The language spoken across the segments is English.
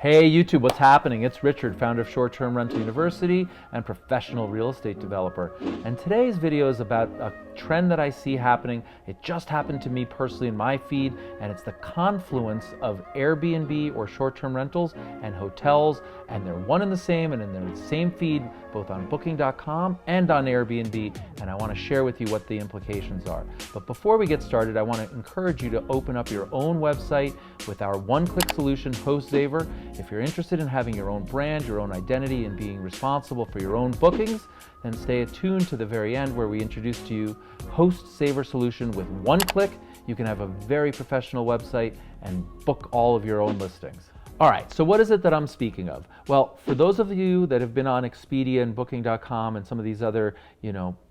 Hey YouTube, what's happening? It's Richard, founder of Short Term Rental University and professional real estate developer. And today's video is about a trend that I see happening. It just happened to me personally in my feed, and it's the confluence of Airbnb or short-term rentals and hotels, and they're one and the same, and they're in the same feed both on Booking.com and on Airbnb, and I want to share with you what the implications are. But before we get started, I want to encourage you to open up your own website with our one-click solution, HostSaver. If you're interested in having your own brand, your own identity, and being responsible for your own bookings, then stay attuned to the very end where we introduce to you HostSaver solution. With one click, you can have a very professional website and book all of your own listings. All right, so what is it that I'm speaking of? Well, for those of you that have been on Expedia and Booking.com and some of these other,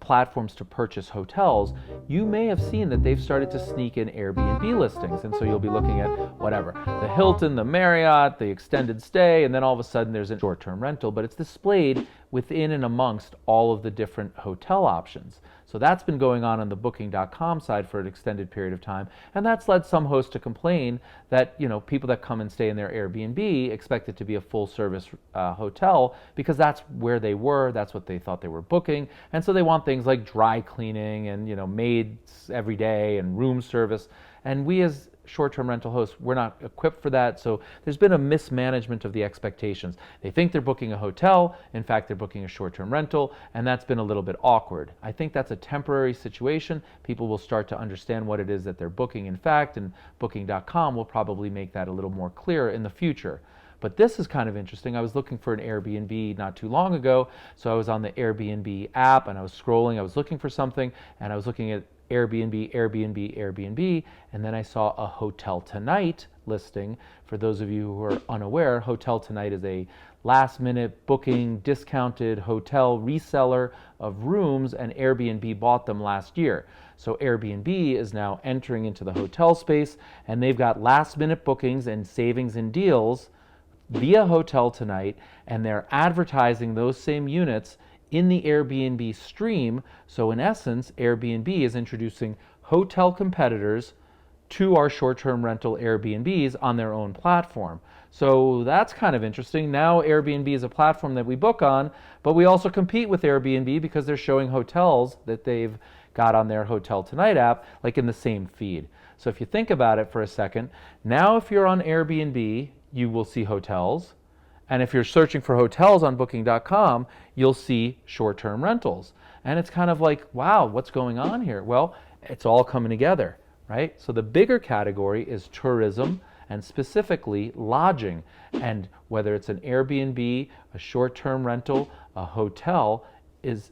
platforms to purchase hotels, you may have seen that they've started to sneak in Airbnb listings. And so you'll be looking at whatever, the Hilton, the Marriott, the extended stay, and then all of a sudden there's a short-term rental, but it's displayed within and amongst all of the different hotel options. So that's been going on the Booking.com side for an extended period of time, and that's led some hosts to complain that people that come and stay in their Airbnb expect it to be a full-service hotel because that's where they were, that's what they thought they were booking, and so they want things like dry cleaning and maids every day and room service, and we as short-term rental hosts, we're not equipped for that. So there's been a mismanagement of the expectations. They think they're booking a hotel, in fact they're booking a short-term rental, and that's been a little bit awkward. I think that's a temporary situation. People will start to understand what it is that they're booking in fact, and Booking.com will probably make that a little more clear in the future. But this is kind of interesting. I was looking for an Airbnb not too long ago, so I was on the Airbnb app and I was scrolling, I was looking for something, and I was looking at Airbnb, and then I saw a Hotel Tonight listing. For those of you who are unaware, Hotel Tonight is a last-minute booking, discounted hotel reseller of rooms, and Airbnb bought them last year. So Airbnb is now entering into the hotel space, and they've got last-minute bookings and savings and deals via Hotel Tonight, and they're advertising those same units in the Airbnb stream. So in essence, Airbnb is introducing hotel competitors to our short-term rental Airbnbs on their own platform. So that's kind of interesting. Now Airbnb is a platform that we book on, but we also compete with Airbnb because they're showing hotels that they've got on their Hotel Tonight app, like in the same feed. So if you think about it for a second, now if you're on Airbnb, you will see hotels. And if you're searching for hotels on Booking.com, you'll see short-term rentals. And it's kind of like, wow, what's going on here? Well, it's all coming together, right? So the bigger category is tourism and specifically lodging. And whether it's an Airbnb, a short-term rental, a hotel is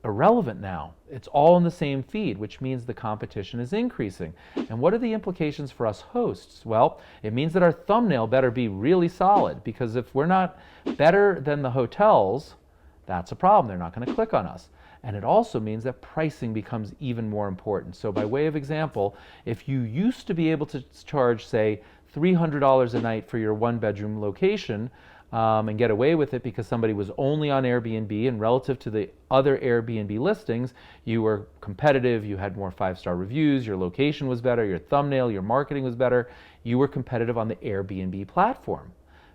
irrelevant now. It's all in the same feed, which means the competition is increasing. And what are the implications for us hosts? Well, it means that our thumbnail better be really solid, because if we're not better than the hotels, that's a problem. They're not going to click on us. And it also means that pricing becomes even more important. So by way of example, if you used to be able to charge, say, $300 a night for your one-bedroom location, and get away with it because somebody was only on Airbnb, and relative to the other Airbnb listings, you were competitive, you had more 5-star reviews, your location was better, your thumbnail, your marketing was better, you were competitive on the Airbnb platform.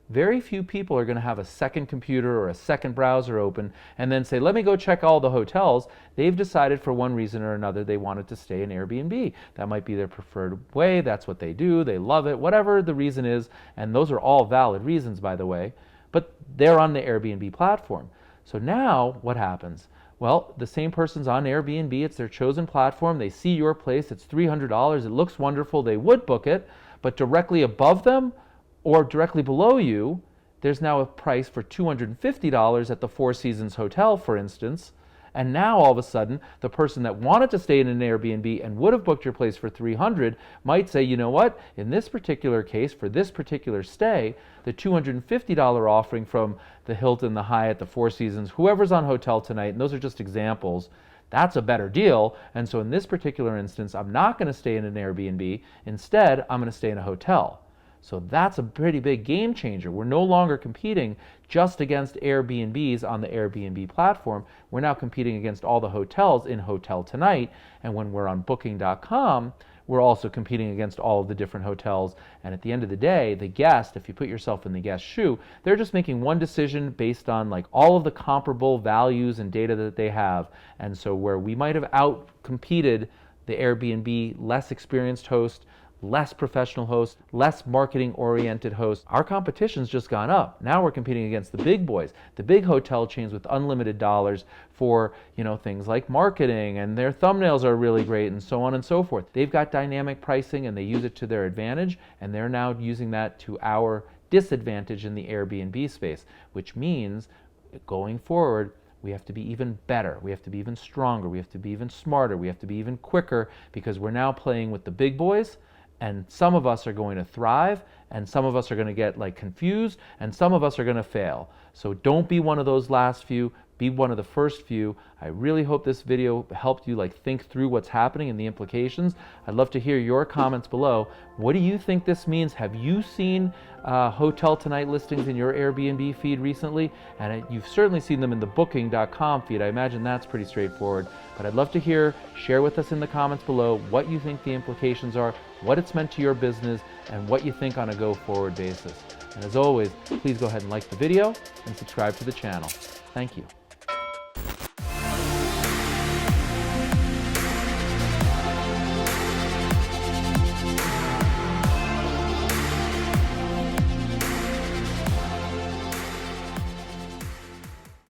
Very few people are going to have a second computer or a second browser open and then say, let me go check all the hotels. They've decided for one reason or another they wanted to stay in Airbnb. That might be their preferred way, that's what they do, they love it, whatever the reason is, and those are all valid reasons, by the way, but they're on the Airbnb platform. So now what happens? Well, the same person's on Airbnb, it's their chosen platform, they see your place, it's $300, it looks wonderful, they would book it, but directly above them or directly below you, there's now a price for $250 at the Four Seasons Hotel, for instance. And now all of a sudden, the person that wanted to stay in an Airbnb and would have booked your place for $300 might say, you know what, in this particular case, for this particular stay, the $250 offering from the Hilton, the Hyatt, the Four Seasons, whoever's on Hotel Tonight, and those are just examples, that's a better deal. And so in this particular instance, I'm not going to stay in an Airbnb. Instead, I'm going to stay in a hotel. So that's a pretty big game changer. We're no longer competing just against Airbnbs on the Airbnb platform. We're now competing against all the hotels in Hotel Tonight. And when we're on Booking.com, we're also competing against all of the different hotels. And at the end of the day, the guest, if you put yourself in the guest's shoe, they're just making one decision based on like all of the comparable values and data that they have. And so where we might have out competed the Airbnb less experienced host, less professional host, less marketing oriented host, our competition's just gone up. Now we're competing against the big boys, the big hotel chains with unlimited dollars for, things like marketing, and their thumbnails are really great and so on and so forth. They've got dynamic pricing and they use it to their advantage, and they're now using that to our disadvantage in the Airbnb space, which means going forward, we have to be even better. We have to be even stronger. We have to be even smarter. We have to be even quicker, because we're now playing with the big boys. And some of us are going to thrive, and some of us are going to get like confused, and some of us are going to fail. So don't be one of those last few. Be one of the first few. I really hope this video helped you like think through what's happening and the implications. I'd love to hear your comments below. What do you think this means? Have you seen Hotel Tonight listings in your Airbnb feed recently? And you've certainly seen them in the booking.com feed. I imagine that's pretty straightforward. But I'd love to hear, share with us in the comments below what you think the implications are, what it's meant to your business, and what you think on a go-forward basis. And as always, please go ahead and like the video and subscribe to the channel. Thank you.